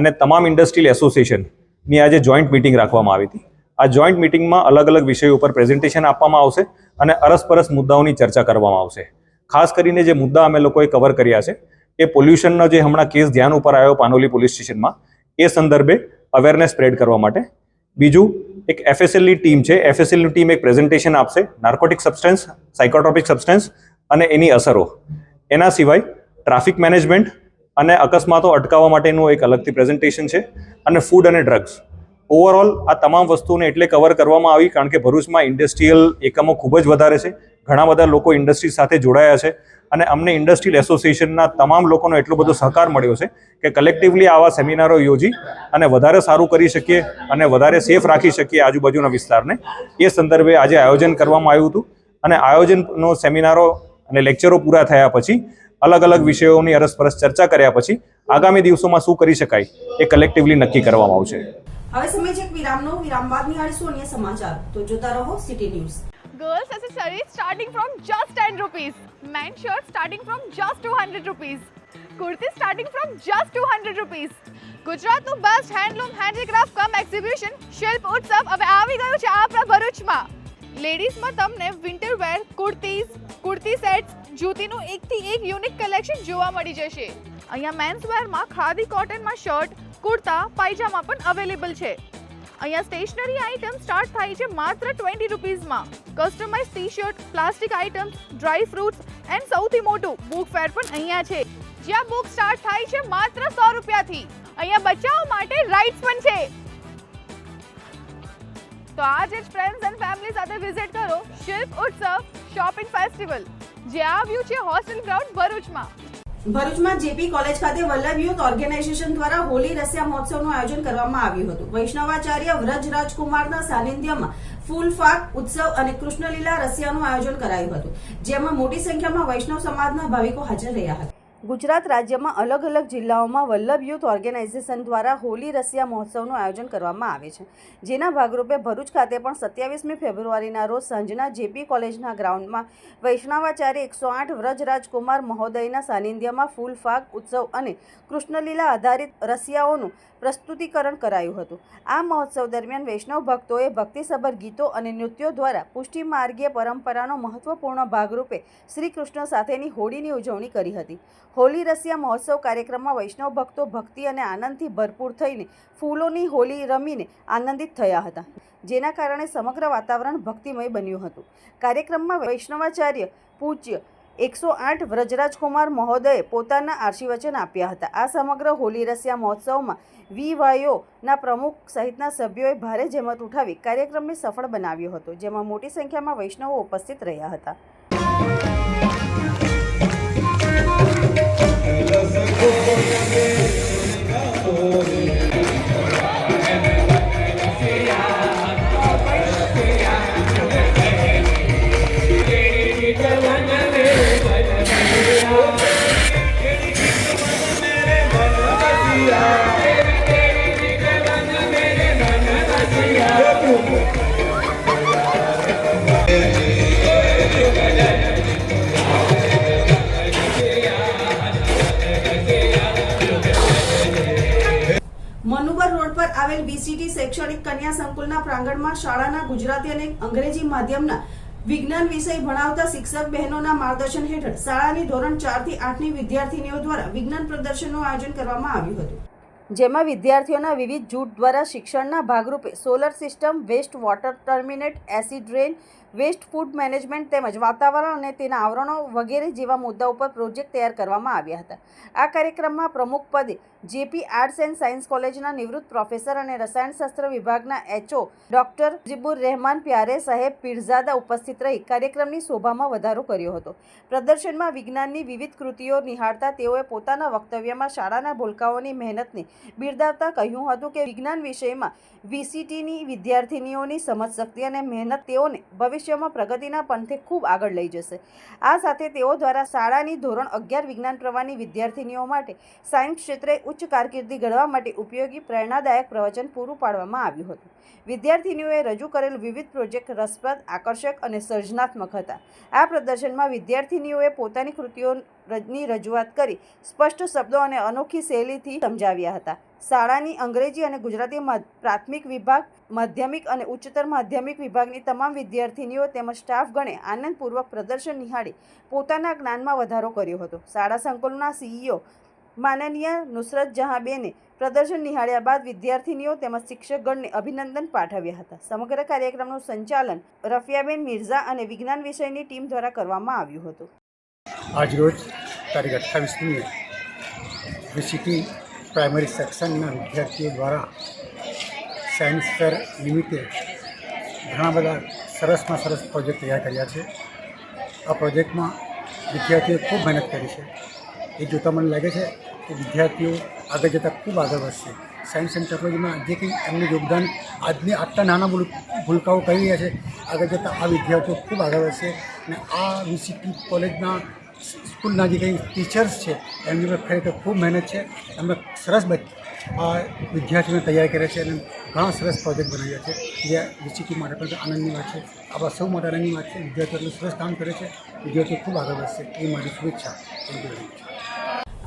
અને તમામ ઇન્ડસ્ટ્રીયલ એસોસિએશનની આજે જોઈન્ટ મિટિંગ રાખવામાં આવી હતી. આ જોઈન્ટ મિટિંગમાં અલગ અલગ વિષયો ઉપર પ્રેઝન્ટેશન આપવામાં આવશે અને અરસપરસ મુદ્દાઓની ચર્ચા કરવામાં આવશે. ખાસ કરીને જે મુદ્દા અમે લોકોએ કવર કર્યા છે એ પોલ્યુશનનો જે હમણાં કેસ ધ્યાન ઉપર આવ્યો પાનોલી પોલીસ સ્ટેશનમાં, એ સંદર્ભે અવેરનેસ સ્પ્રેડ કરવા માટે. બીજું, એક FSLની ટીમ છે. FSLની ટીમ એક પ્રેઝન્ટેશન આપશે નાર્કોટિક સબસ્ટન્સ, સાયકોટ્રોપિક સબસ્ટન્સ અને એની અસરો. એના સિવાય ટ્રાફિક મેનેજમેન્ટ અને અકસ્માતો અટકાવવા માટેનું એક અલગથી પ્રેઝન્ટેશન છે અને ફૂડ અને ડ્રગ્સ. ઓવરઓલ આ તમામ વસ્તુને એટલે કવર કરવામાં આવી કારણ કે ભરૂચમાં ઇન્ડસ્ટ્રીયલ એકમો ખૂબ જ વધારે છે. ઘણા બધા લોકો ઇન્ડસ્ટ્રી સાથે જોડાયા છે અને અમને ઇન્ડસ્ટ્રીયલ એસોસિએશનના તમામ લોકોનો એટલો બધો સહકાર મળ્યો છે કે કલેક્ટિવલી આવા સેમિનારો યોજી અને વધારે સારું કરી શકીએ અને વધારે સેફ રાખી શકીએ આજુબાજુના વિસ્તારને. એ સંદર્ભે આજે આયોજન કરવામાં આવ્યું હતું અને આયોજનનો સેમિનારો અને લેક્ચરો પૂરા થયા પછી અલગ અલગ વિષયોની અરસપરસ ચર્ચા કર્યા પછી આગામી દિવસોમાં શું કરી શકાય એ કલેક્ટિવલી નક્કી કરવામાં આવશે. હવે સમય છે વિરામનો. વિરામ બાદ નિહાળીશું અન્ય સમાચાર. તો જોતા રહો city news. Girls accessories starting from just 10 rupees. Men shirts starting from just 200 rupees. Kurti starting from just 200 rupees. ગુજરાતનું બેસ્ટ હેન્ડલૂમ હેન્ડીક્રાફ્ટ કમ એક્ઝિબિશન શિલ્પ ઉત્સવ હવે આવી ગયું છે આપણા ભરૂચમાં. લેડીઝમાં તમને winter wear, kurtis, kurti sets, જૂતીનું એકથી એક યુનિક કલેક્શન જોવા મળી જશે. અહીંયા મેન્સ વેરમાં ખાદી કોટનમાં શર્ટ, કુર્તા, પાયજામા પણ અવેલેબલ છે. અહીંયા સ્ટેશનરી આઇટમ સ્ટાર્ટ થાય છે માત્ર 20 રૂપીઝમાં. Customise T-shirt, plastic items, dry fruits and સૌથી મોટું બુક ફેર પણ અહીંયા છે જ્યાં બુક સ્ટાર્ટ થાય છે માત્ર 100 રૂપિયાથી. અહીંયા બચ્ચાઓ માટે રાઇડ્સ પણ છે. તો આજે જ ફ્રેન્ડ્સ એન્ડ ફેમિલી સાથે વિઝિટ કરો શિલ્પ ઉત્સવ શોપિંગ ફેસ્ટિવલ જે આવ્યું છે હોસ્ટેલ ગ્રાઉન્ડ ભરૂચમાં. ભરૂચમાં જેપી કોલેજ ખાતે વલ્લભ યુથ ઓર્ગેનાઇઝેશન દ્વારા હોલી રસિયા મહોત્સવનું આયોજન કરવામાં આવ્યું હતું. વૈષ્ણવાચાર્ય વ્રજ રાજકુમારના સાનિધ્યમાં ફૂલ ફાક ઉત્સવ અને કૃષ્ણલીલા રસિયાનું આયોજન કરાયું હતું, જેમાં મોટી સંખ્યામાં વૈષ્ણવ સમાજના ભાવિકો હાજર રહ્યા હતા. ગુજરાત રાજ્યમાં અલગ અલગ જિલ્લાઓમાં વલ્લભ યુથ ઓર્ગેનાઇઝેશન દ્વારા હોલી રસિયા મહોત્સવનું આયોજન કરવામાં આવે છે, જેના ભાગરૂપે ભરૂચ ખાતે પણ 27મી ફેબ્રુઆરીના રોજ સાંજના જેપી કોલેજના ગ્રાઉન્ડમાં વૈષ્ણવાચાર્ય 108 વ્રજ રાજકુમાર મહોદયના સાનિધ્યમાં ફૂલ ફાક ઉત્સવ અને કૃષ્ણલીલા આધારિત રસિયાઓનું પ્રસ્તુતિકરણ કરાયું હતું. આ મહોત્સવ દરમિયાન વૈષ્ણવ ભક્તોએ ભક્તિસભર ગીતો અને નૃત્યો દ્વારા પુષ્ટિ માર્ગીય પરંપરાનો મહત્વપૂર્ણ ભાગરૂપે શ્રી કૃષ્ણ સાથેની હોળીની ઉજવણી કરી હતી. હોલી રસિયા મહોત્સવ કાર્યક્રમમાં વૈષ્ણવ ભક્તો ભક્તિ અને આનંદથી ભરપૂર થઈને ફૂલોની હોલી રમીને આનંદિત થયા હતા, જેના કારણે સમગ્ર વાતાવરણ ભક્તિમય બન્યું હતું. કાર્યક્રમમાં વૈષ્ણવાચાર્ય પૂજ્ય 108 વ્રજરાજકુમાર મહોદયે પોતાના આશીર્વચન આપ્યા હતા. આ સમગ્ર હોલી રસિયા મહોત્સવમાં VYOના પ્રમુખ સહિતના સભ્યોએ ભારે જહેમત ઉઠાવી કાર્યક્રમને સફળ બનાવ્યો હતો, જેમાં મોટી સંખ્યામાં વૈષ્ણવો ઉપસ્થિત રહ્યા હતા. આવેલ VCT શૈક્ષણિક કન્યા સંકુલના પ્રાંગણમાં શાળાના ગુજરાતી અને અંગ્રેજી માધ્યમના વિજ્ઞાન વિષય ભણાવતા શિક્ષક બહેનોના માર્ગદર્શન હેઠળ શાળાની ધોરણ 4 થી 8 ની વિદ્યાર્થીનીઓ દ્વારા વિજ્ઞાન પ્રદર્શનનું આયોજન કરવામાં આવ્યું હતું, જેમાં વિદ્યાર્થીઓના વિવિધ જૂથ દ્વારા શિક્ષણના ભાગરૂપે solar system, waste water terminate, acid rain, waste food management તેમજ વાતાવરણ અને તેના આવરણો વગેરે જેવા મુદ્દાઓ પર પ્રોજેક્ટ તૈયાર કરવામાં આવ્યા હતા. આ કાર્યક્રમમાં પ્રમુખ પદે JP આર્ટ્સ એન્ડ સાયન્સ કોલેજના નિવૃત્ત પ્રોફેસર અને રસાયણશાસ્ત્ર વિભાગના HO ડોક્ટર મુજીબુર રહેમાન પ્યારે સાહેબ પીરઝાદા ઉપસ્થિત રહી કાર્યક્રમની શોભામાં વધારો કર્યો હતો. પ્રદર્શનમાં વિજ્ઞાનની વિવિધ કૃતિઓ નિહાળતા તેઓએ પોતાના વક્તવ્યમાં શાળાના ભૂલકાઓની મહેનતને બિરદાવતા કહ્યું હતું કે વિજ્ઞાન વિષયમાં VCTની વિદ્યાર્થીનીઓની સમજશક્તિ અને મહેનત તેઓને ભવિષ્યમાં પ્રગતિના પંથે ખૂબ આગળ લઈ જશે. આ સાથે તેઓ દ્વારા શાળાની ધોરણ 11 વિજ્ઞાન પ્રવાહની વિદ્યાર્થીનીઓ માટે સાયન્સ ક્ષેત્રે ઉચ્ચ કારકિર્દી ઘડવા માટે ઉપયોગી પ્રેરણાદાયક પ્રવચન પૂરું પાડવામાં આવ્યું હતું. વિદ્યાર્થીનીઓએ રજૂ કરેલ વિવિધ પ્રોજેક્ટ રસપ્રદ, આકર્ષક અને સર્જનાત્મક હતા. આ પ્રદર્શનમાં વિદ્યાર્થીનીઓએ પોતાની કૃતિઓની રજૂઆત કરી સ્પષ્ટ શબ્દો અને અનોખી શૈલીથી સમજાવ્યા હતા. શાળાની અંગ્રેજી અને ગુજરાતી પ્રાથમિક વિભાગ, માધ્યમિક અને ઉચ્ચતર માધ્યમિક વિભાગની તમામ વિદ્યાર્થીનીઓ તેમજ સ્ટાફગણે આનંદપૂર્વક પ્રદર્શન નિહાળી પોતાના જ્ઞાનમાં વધારો કર્યો હતો. શાળા સંકુલના CEO માનનીય નુસરત જહાંબેને પ્રદર્શન નિહાળ્યા બાદ વિદ્યાર્થીનીઓ તેમજ શિક્ષકગણને અભિનંદન પાઠવ્યા હતા. સમગ્ર કાર્યક્રમનું સંચાલન રફિયાબેન મિર્ઝા અને વિજ્ઞાન વિષયની ટીમ દ્વારા કરવામાં આવ્યું હતું. આજરોજ તારીખ 28મી VCT પ્રાઇમરી સેક્શનના વિદ્યાર્થીઓ દ્વારા સાયન્સ ફેર નિમિત્તે ઘણા બધા સરસમાં સરસ પ્રોજેક્ટ તૈયાર કર્યા છે. આ પ્રોજેક્ટમાં વિદ્યાર્થીઓએ ખૂબ મહેનત કરી છે. એ જોતાં મને લાગે છે કે વિદ્યાર્થીઓ આગળ જતાં ખૂબ આગળ વધશે. સાયન્સ એન્ડ ટેકનોલોજીમાં જે કંઈ એમનું યોગદાન આજની આટલા નાના ભૂલકાઓ કરી રહ્યા છે, આગળ જતાં આ વિદ્યાર્થીઓ ખૂબ આગળ વધશે. અને આ VCT કોલેજના સ્કૂલના જે કંઈ ટીચર્સ છે એમની પર ખરેખર ખૂબ મહેનત છે. એમને સરસ આ વિદ્યાર્થીઓને તૈયાર કરે છે અને ઘણા સરસ પ્રોજેક્ટ બનાવ્યા છે, જે VCT માટે પણ આનંદની વાત છે. આવા સૌ માટે આનંદની વાત છે. વિદ્યાર્થીઓ એટલું સરસ કામ કરે છે, વિદ્યાર્થીઓ ખૂબ આગળ વધશે એ મારી શુભેચ્છા.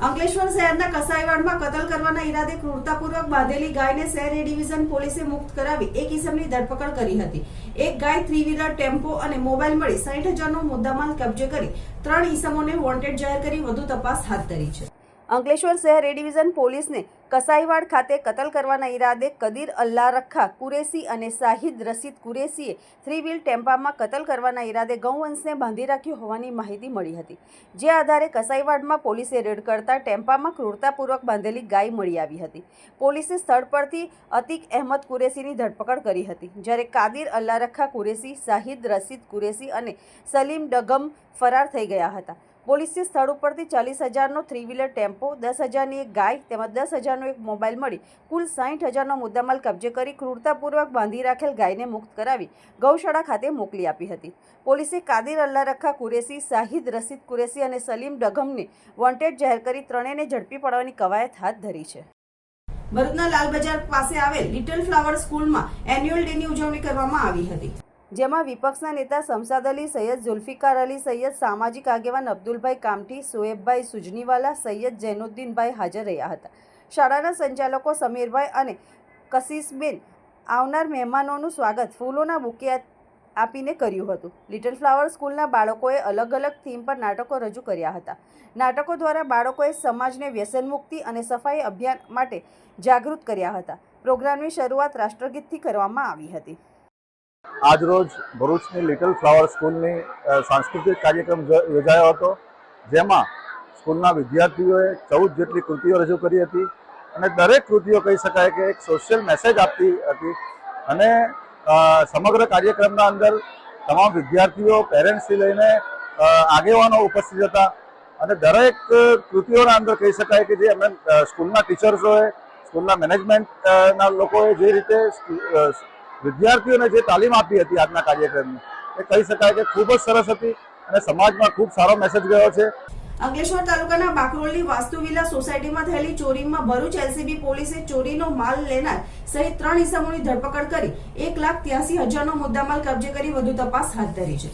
અંકલેશ્વર શહેરના કસાઈવાડમાં કતલ કરવાના ઈરાદે ક્રૂરતાપૂર્વક બાંધેલી ગાયને શહેર એ ડિવિઝન પોલીસે મુક્ત કરાવી એક ઈસમની ધરપકડ કરી હતી. એક ગાય, 3 વ્હીલર, ટેમ્પો અને મોબાઈલ મળી 60,000નો મુદ્દામાલ કબજે કરી 3 ઈસમોને વોન્ટેડ જાહેર કરી વધુ તપાસ હાથ ધરી છે. અંકલેશ્વર શહેર એ ડિવિઝન પોલીસને કસાઈવાડ ખાતે કતલ કરવાના ઈરાદે કદીર અલ્લાહ રખા કુરેશી અને શાહિદ રશીદ કુરેશીએ 3 વ્હીલ ટેમ્પામાં કતલ કરવાના ઈરાદે ગૌવંશને બાંધી રાખ્યો હોવાની માહિતી મળી હતી. જે આધારે કસાઈવાડમાં પોલીસે રેડ કરતા ટેમ્પામાં ક્રૂરતાપૂર્વક બાંધેલી ગાય મળી આવી હતી. પોલીસે સ્થળ પરથી અતિક અહેમદ કુરેશીની ધરપકડ કરી હતી, જ્યારે કાદિર અલ્લાહ રખા કુરેશી, શાહિદ રશીદ કુરેશી અને સલીમ ડગમ ફરાર થઈ ગયા હતા. પોલીસે સ્થળ ઉપરથી 40,000નો 3 વ્હીલર ટેમ્પો, 10,000ની એક ગાય તેમજ 10,000નો એક મોબાઈલ મળી કુલ 60,000નો મુદ્દામાલ કબજે કરી ક્રૂરતાપૂર્વક બાંધી રાખેલ ગાયને મુક્ત કરાવી ગૌશાળા ખાતે મોકલી આપી હતી. પોલીસે કાદિર અલ્લાહ રખા કુરેશી, શાહિદ રશીદ કુરેશી અને સલીમ ડગમને વોન્ટેડ જાહેર કરી ત્રણેયને ઝડપી પાડવાની કવાયત હાથ ધરી છે. ભરૂચના લાલ બજાર પાસે આવેલ લિટલ ફ્લાવર સ્કૂલમાં એન્યુઅલ ડેની ઉજવણી કરવામાં આવી હતી, જેમાં વિપક્ષના નેતા શમશાદ અલી, સૈયદ ઝુલ્ફિકાર અલી સૈયદ, સામાજિક આગેવાન અબ્દુલભાઈ કામઠી, સોએબભાઈ સુજનીવાલા, સૈયદ જૈનુદ્દીનભાઈ હાજર રહ્યા હતા. શાળાના સંચાલકો સમીરભાઈ અને કશિશબેન આવનાર મહેમાનોનું સ્વાગત ફૂલોના બુકે આપીને કર્યું હતું. લિટલ ફ્લાવર સ્કૂલના બાળકોએ અલગ અલગ થીમ પર નાટકો રજૂ કર્યા હતા. નાટકો દ્વારા બાળકોએ સમાજને વ્યસનમુક્તિ અને સફાઈ અભિયાન માટે જાગૃત કર્યા હતા. પ્રોગ્રામની શરૂઆત રાષ્ટ્રગીતથી કરવામાં આવી હતી. આજરોજ ભરૂચની લિટલ ફ્લાવર સ્કૂલની સાંસ્કૃતિક કાર્યક્રમ યોજાયો હતો, જેમાં સ્કૂલના વિદ્યાર્થીઓએ 14 જેટલી કૃતિઓ રજૂ કરી હતી અને દરેક કૃતિઓ કહી શકાય કે એક સોશિયલ મેસેજ આપતી હતી. અને સમગ્ર કાર્યક્રમના અંદર તમામ વિદ્યાર્થીઓ, પેરેન્ટ્સથી લઈને આગેવાનો ઉપસ્થિત હતા અને દરેક કૃતિઓના અંદર કહી શકાય કે જે અમે સ્કૂલના ટીચર્સોએ, સ્કૂલના મેનેજમેન્ટના લોકોએ જે રીતે વિદ્યાર્થીઓને જે તાલીમ આપી હતી આજના કાર્યક્રમની, એ કહી શકાય કે ખૂબ જ સરસ હતી અને સમાજમાં ખૂબ સારો મેસેજ ગયો છે. અંકલેશ્વર તાલુકાના બાકરોલની વાસ્તુ વિલા સોસાયટીમાં થયેલી ચોરીમાં ભરૂચ LCB પોલીસે ચોરીનો માલ લેનાર સહિત 3 ઇસમોની ધરપકડ કરી 1,83,000નો મુદ્દામાલ કબજે કરી વધુ તપાસ હાથ ધરી છે.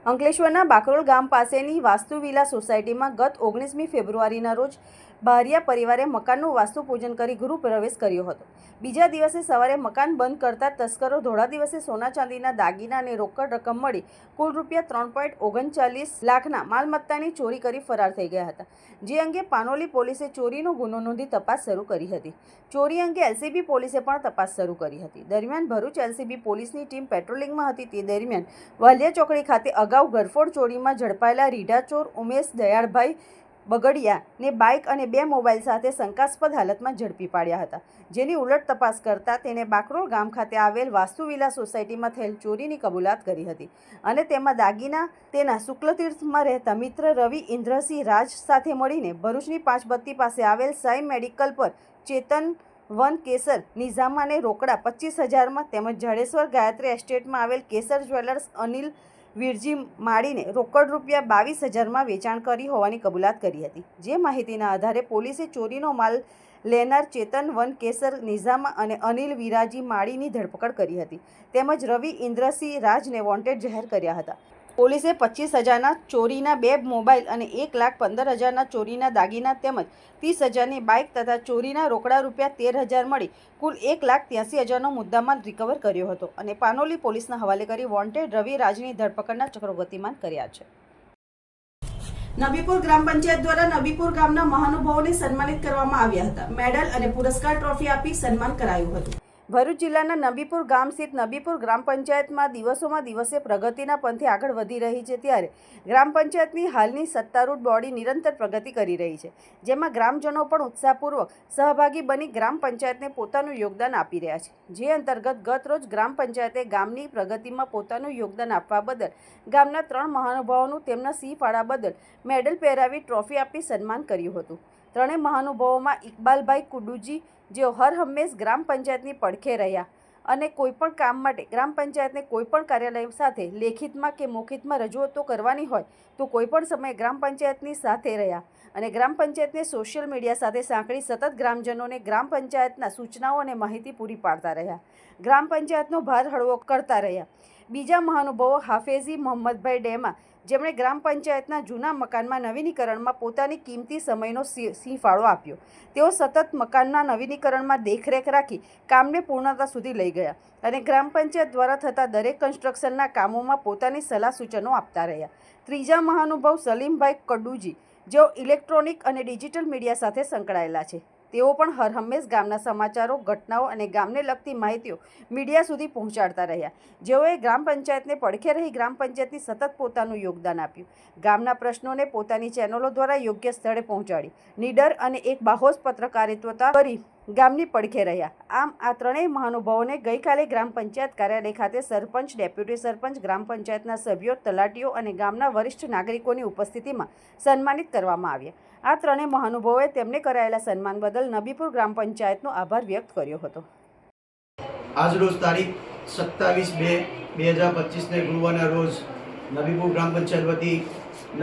અંકલેશ્વરના બાકરોલ ગામ પાસેની વાસ્તુ વિલા સોસાયટીમાં ગત 19મી ફેબ્રુઆરીના રોજ બારિયા પરિવારે મકાનનું વાસ્તુ પૂજન કરી ગૃહ પ્રવેશ કર્યો હતો. બીજા દિવસે સવારે મકાન બંધ કરતા તસ્કરો ધોળા દિવસે સોના ચાંદીના દાગીના અને રોકડ રકમ મળી કુલ રૂપિયા 3.39 લાખના માલમત્તાની ચોરી કરી ફરાર થઈ ગયા હતા. જે અંગે પાનોલી પોલીસે ચોરીનો ગુનો નોંધી તપાસ શરૂ કરી હતી. ચોરી અંગે એલસીબી પોલીસે પણ તપાસ શરૂ કરી હતી. દરમિયાન ભરૂચ એલસીબી પોલીસની ટીમ પેટ્રોલિંગમાં હતી. તે દરમિયાન વાલિયા ચોકડી ખાતે અગાઉ ગરફોડ ચોરીમાં ઝડપાયેલા રીઢા ચોર ઉમેશ દયાળભાઈ બગડિયાને બાઇક અને 2 મોબાઈલ સાથે શંકાસ્પદ હાલતમાં ઝડપી પાડ્યા હતા. જેની ઉલટ તપાસ કરતા તેને બાકરોલ ગામ ખાતે આવેલ વાસ્તુવિલા સોસાયટીમાં થયેલ ચોરીની કબૂલાત કરી હતી અને તેમાં દાગીના તેના શુક્લતીર્થમાં રહેતા મિત્ર રવિ ઇન્દ્રસિંહ રાજ સાથે મળીને ભરૂચની 5 બત્તી પાસે આવેલ સાઈ મેડિકલ પર ચેતન વન કેસર નિઝામાને રોકડા 25,000માં તેમજ જાડેશ્વર ગાયત્રી એસ્ટેટમાં આવેલ કેસર જ્વેલર્સ અનિલ વીરજી માળીને રોકડ રૂપિયા 22,000માં વેચાણ કરી હોવાની કબૂલાત કરી હતી. જે માહિતીના આધારે પોલીસે ચોરીનો માલ લેનાર ચેતન વન કેસર નિઝામા અને અનિલ વિરાજી માળીની ધરપકડ કરી હતી. તેમજ રવિ ઇન્દ્રસિંહ રાજને વોન્ટેડ જાહેર કર્યા હતા. પોલીસે 25,000ના ચોરીના 2 મોબાઈલ અને 1,15,000ના ચોરીના દાગીના તેમજ 30,000ની બાઇક તથા ચોરીના રોકડા રૂપિયા 13,000 મળી કુલ 1,83,000નો મુદ્દામાલ રિકવર કર્યો હતો અને પાનોલી પોલીસના હવાલે કરી વોન્ટેડ રવિ રાજની ધરપકડના ચક્રો ગતિમાન કર્યા છે. નબીપુર ગ્રામ પંચાયત દ્વારા નબીપુર ગામના મહાનુભાવોને સન્માનિત કરવામાં આવ્યા હતા. મેડલ અને પુરસ્કાર ટ્રોફી આપી સન્માન કરાયું હતું. ભરૂચ જિલ્લાના નબીપુર ગામ સ્થિત નબીપુર ગ્રામ પંચાયતમાં દિવસોમાં દિવસે પ્રગતિના પંથે આગળ વધી રહી છે. ત્યારે ગ્રામ પંચાયતની હાલની સત્તારૂઢ બોડી નિરંતર પ્રગતિ કરી રહી છે. જેમાં ગ્રામજનો પણ ઉત્સાહપૂર્વક સહભાગી બની ગ્રામ પંચાયતને પોતાનું યોગદાન આપી રહ્યા છે. જે અંતર્ગત ગત રોજ ગ્રામ પંચાયતે ગામની પ્રગતિમાં પોતાનું યોગદાન આપવા બદલ ગામના 3 મહાનુભાવોનું તેમના સિંહ ફાળા બદલ મેડલ પહેરાવી ટ્રોફી આપી સન્માન કર્યું હતું. 3 મહાનુભાવોમાં ઇકબાલભાઈ કુડુજી, જેઓ હર હંમેશ ગ્રામ પંચાયતની પડખે રહ્યા અને કોઈપણ કામ માટે ગ્રામ પંચાયતને કોઈપણ કાર્યાલય સાથે લેખિતમાં કે મૌખિકમાં રજૂઆતો કરવાની હોય તો કોઈપણ સમયે ગ્રામ પંચાયતની સાથે રહ્યા અને ગ્રામ પંચાયતને સોશિયલ મીડિયા સાથે સાંકળી સતત ગ્રામજનોને ગ્રામ પંચાયતના સૂચનાઓ અને માહિતી પૂરી પાડતા રહ્યા. ગ્રામ પંચાયતનો ભાર હળવો કરતા રહ્યા. બીજા મહાનુભાવો હાફેઝી મોહમ્મદભાઈ ડેમા, જેમણે ગ્રામ પંચાયતના જૂના મકાનમાં નવીનીકરણમાં પોતાની કિંમતી સમયનો સિંહ ફાળો આપ્યો. તેઓ સતત મકાનના નવીનીકરણમાં દેખરેખ રાખી કામને પૂર્ણતા સુધી લઈ ગયા અને ગ્રામ પંચાયત દ્વારા થતા દરેક કન્સ્ટ્રક્શનના કામોમાં પોતાની સલાહ સૂચનો આપતા રહ્યા. ત્રીજા મહાનુભાવ સલીમભાઈ કડુજી, જેઓ ઇલેક્ટ્રોનિક અને ડિજિટલ મીડિયા સાથે સંકળાયેલા છે. તેઓ પણ હર હંમેશ ગામના સમાચારો, ઘટનાઓ અને ગામને લગતી માહિતીઓ મીડિયા સુધી પહોંચાડતા રહ્યા. જેઓએ ગ્રામ પંચાયતને પડખે રહી ગ્રામ પંચાયતની સતત પોતાનું યોગદાન આપ્યું. ગામના પ્રશ્નોને પોતાની ચેનલો દ્વારા યોગ્ય સ્થળે પહોંચાડી નીડર અને એક બાહોશ પત્રકારિત્વતા કરી ગામની પડખે રહ્યા. આમ આ 3 મહાનુભાવોને ગઈકાલે ગ્રામ પંચાયત કાર્યાલય ખાતે સરપંચ, ડેપ્યુટી સરપંચ, ગ્રામ પંચાયતના સભ્યો, તલાટીઓ અને ગામના વરિષ્ઠ નાગરિકોની ઉપસ્થિતિમાં સન્માનિત કરવામાં આવ્યા. આ 3 મહાનુભાવોએ તેમને કરાયેલા સન્માન બદલ નબીપુર ગ્રામ પંચાયતનો આભાર વ્યક્ત કર્યો હતો. આજરોજ તારીખ 27/2/2025ને ગુરુવારના રોજ નબીપુર ગ્રામ પંચાયત વતી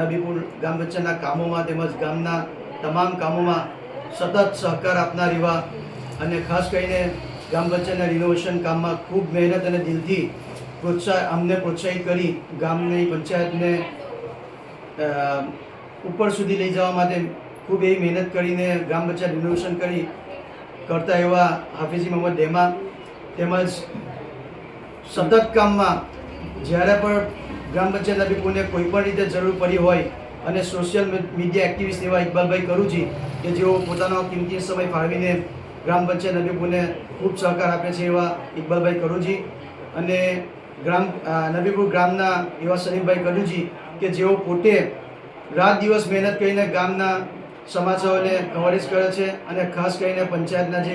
નબીપુર ગ્રામ પંચાયતના કામોમાં તેમજ ગામના તમામ કામોમાં સતત સહકાર આપનાર એવા અને ખાસ કરીને ગ્રામ પંચાયતના રિનોવેશન કામમાં ખૂબ મહેનત અને દિલથી અમને પ્રોત્સાહિત કરી ગામની પંચાયતને ઉપર સુધી લઈ જવા માટે ખૂબ એવી મહેનત કરીને ગ્રામ પંચાયત રિનોવેશન કરતા એવા હાફિઝી મોહમ્મદ ડેમા તેમજ સતત કામમાં જ્યારે પણ ગ્રામ પંચાયત નબીપુરને કોઈ પણ રીતે જરૂર પડી હોય અને સોશિયલ મીડિયા એક્ટિવિસ્ટ એવા ઇકબાલભાઈ કરુજી કે જેઓ પોતાનો કિંમતી સમય ફાળવીને ગ્રામ પંચાયત નબીપુરને ખૂબ સહકાર આપે છે એવા ઇકબાલભાઈ કરુજી અને નબીપુર ગામના એવા સલીમભાઈ કરુજી કે જેઓ પોતે રાત દિવસ મહેનત કરીને ગામના સમાચારોને કવરેજ કરે છે અને ખાસ કરીને પંચાયતના જે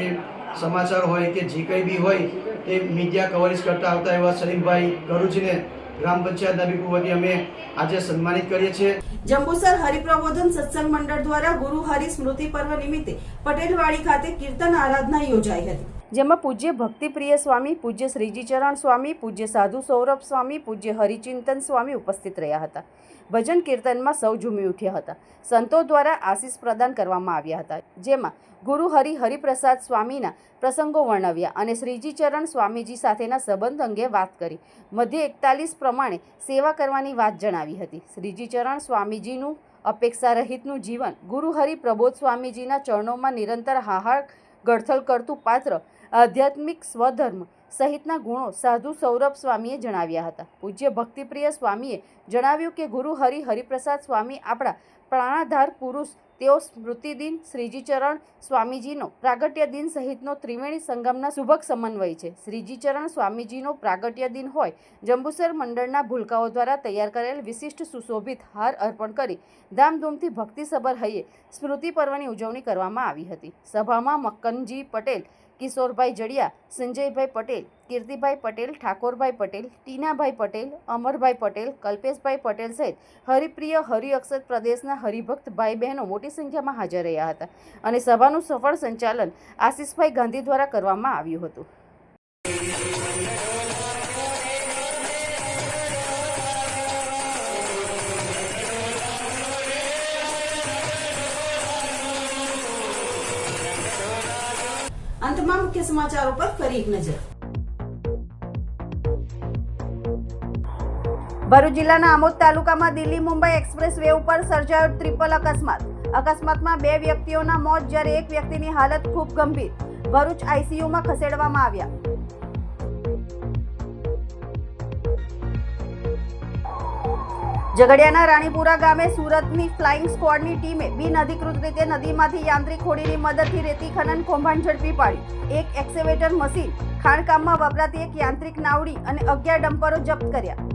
સમાચાર હોય કે જે કંઈ બી હોય એ મીડિયા કવરેજ કરતા આવતા એવા સલીમભાઈ કરુજીને ગ્રામ પંચાયત નબીપુર વતી અમે આજે સન્માનિત કરીએ છીએ. જંબુસર હરિપ્રબોધન સત્સંગ મંડળ દ્વારા ગુરુ હરિ સ્મૃતિ પર્વ નિમિત્તે પટેલવાડી ખાતે કીર્તન આરાધના યોજાઈ હતી. જેમાં પૂજ્ય ભક્તિપ્રિય સ્વામી, પૂજ્ય શ્રીજી ચરણ સ્વામી, પૂજ્ય સાધુ સૌરભ સ્વામી, પૂજ્ય હરિચિંતન સ્વામી ઉપસ્થિત રહ્યા હતા. ભજન કીર્તનમાં સૌ ઝૂમી ઉઠ્યા હતા. સંતો દ્વારા આશીષ પ્રદાન કરવામાં આવ્યા હતા. જેમાં ગુરુ હરિપ્રસાદ સ્વામીના પ્રસંગો વર્ણવ્યા અને શ્રીજી ચરણ સ્વામીજી સાથેના સંબંધ અંગે વાત કરી. મધ્ય 41 પ્રમાણે સેવા કરવાની વાત જણાવી હતી. શ્રીજી ચરણ સ્વામીજીનું અપેક્ષા રહિતનું જીવન ગુરુ હરિ પ્રબોધ સ્વામીજીના ચરણોમાં નિરંતર હાહાર ગળથલ કરતું પાત્ર આધ્યાત્મિક સ્વધર્મ સહિતના ગુણો સાધુ સૌરભ સ્વામીએ જણાવ્યા હતા. પૂજ્ય ભક્તિપ્રિય સ્વામીએ જણાવ્યું કે ગુરુ હરિપ્રસાદ સ્વામી આપણા પ્રાણાધાર પુરુષ. તેઓ સ્મૃતિદિન, શ્રીજી ચરણ સ્વામીજીનો પ્રાગટ્ય દિન સહિતનો ત્રિવેણી સંગમના સુભગ સમન્વય છે. શ્રીજી ચરણ સ્વામીજીનો પ્રાગટ્ય દિન હોય જંબુસર મંડળના ભૂલકાઓ દ્વારા તૈયાર કરેલ વિશિષ્ટ સુશોભિત હાર અર્પણ કરી ધામધૂમથી ભક્તિસભર હૈયે સ્મૃતિ પર્વની ઉજવણી કરવામાં આવી હતી. સભામાં મક્કનજી પટેલ, કિશોરભાઈ જડિયા, સંજયભાઈ પટેલ, કીર્તિભાઈ પટેલ, ઠાકોરભાઈ પટેલ, ટીનાભાઈ પટેલ, અમરભાઈ પટેલ, કલ્પેશભાઈ પટેલ સહિત હરિપ્રિય હરિઅક્ષર પ્રદેશના હરિભક્ત ભાઈ બહેનો મોટી સંખ્યામાં હાજર રહ્યા હતા અને સભાનું સફળ સંચાલન આશીષભાઈ ગાંધી દ્વારા કરવામાં આવ્યું હતું. અંતમાં મુખ્ય સમાચારો પર ફરી એક નજર. ભરૂચ જિલ્લાના આમોદ તાલુકામાં દિલ્હી મુંબઈ એક્સપ્રેસ વે ઉપર સર્જાયો ટ્રિપલ અકસ્માત. અકસ્માતમાં 2 વ્યક્તિઓના મોત જ્યારે એક વ્યક્તિની હાલત ખૂબ ગંભીર. ભરૂચ આઈસીયુમાં ખસેડવામાં આવ્યા. ઝઘડિયાના રાણીપુરા ગામે સુરતની ફ્લાઇંગ સ્ક્વોડની ટીમે બિનઅધિકૃત રીતે નદીમાંથી યાંત્રિક હોડીની મદદથી રેતી ખનન કૌભાંડ ઝડપી પાડ્યું. એક એક્સકેવેટર મશીન, ખાણકામમાં વપરાતી એક યાંત્રિક નાવડી અને 11 ડમ્પરો જપ્ત કર્યા.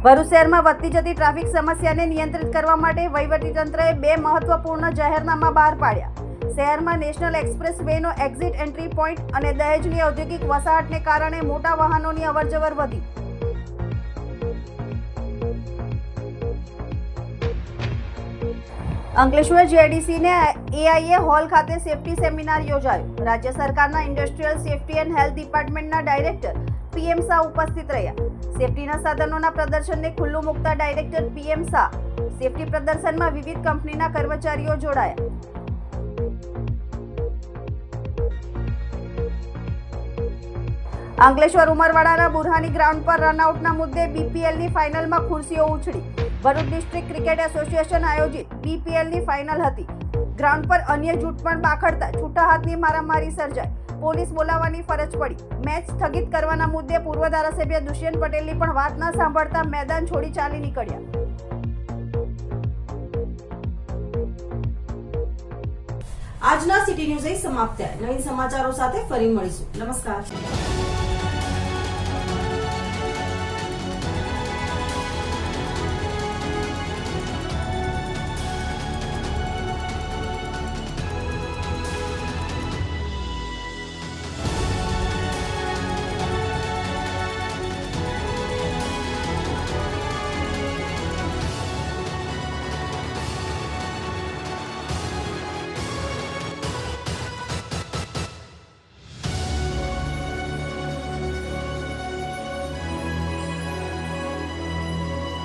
ભરૂચ શહેરમાં વધતી જતી ટ્રાફિક સમસ્યાને નિયંત્રિત કરવા માટે વહીવટીતંત્રએ 2 મહત્વપૂર્ણ જાહેરનામા બહાર પાડ્યા. શહેરમાં નેશનલ એક્સપ્રેસ વેનો એક્ઝિટ એન્ટ્રી પોઈન્ટ અને દહેજની ઔદ્યોગિક વસાહતને કારણે મોટા વાહનોની અવરજવર વધી. અંકલેશ્વર જેડીસીને એઆઈએ હોલ ખાતે સેફટી સેમિનાર યોજાયો. રાજ્ય સરકારના ઇન્ડસ્ટ્રીયલ સેફટી એન્ડ હેલ્થ ડિપાર્ટમેન્ટના ડાયરેક્ટર પીએમ શાહ ઉપસ્થિત રહ્યા. સેફટીના સાધનોના પ્રદર્શનને ખુલ્લું મૂકતા ડાયરેક્ટર પીએમ શાહ સેફટી પ્રદર્શનમાં વિવિધ કંપનીના કર્મચારીઓ જોડાયા. અંકલેશ્વર ઉમરવાડાના બુરહાની ગ્રાઉન્ડ પર રનઆઉટના મુદ્દે બીપીએલની ફાઇનલમાં ખુરશીઓ ઉછળી. ભરૂચ ડિસ્ટ્રિક્ટ ક્રિકેટ એસોસિએશન આયોજિત બીપીએલની ફાઇનલ હતી. ગ્રાઉન્ડ પર અન્ય જૂથ પણ બાખડતા છૂટા હાથની મારામારી સર્જાઈ. પોલીસ બોલાવવાની ફરજ પડી. મેચ સ્થગિત કરવાના મુદ્દે પૂર્વ ધારાસભ્ય દુષ્યંત પટેલની પણ વાત ન સાંભળતા મેદાન છોડી ચાલી નીકળ્યા. આજના સિટી ન્યૂઝ સમાપ્ત થયા. નવીન સમાચારો સાથે ફરી મળીશું. નમસ્કાર.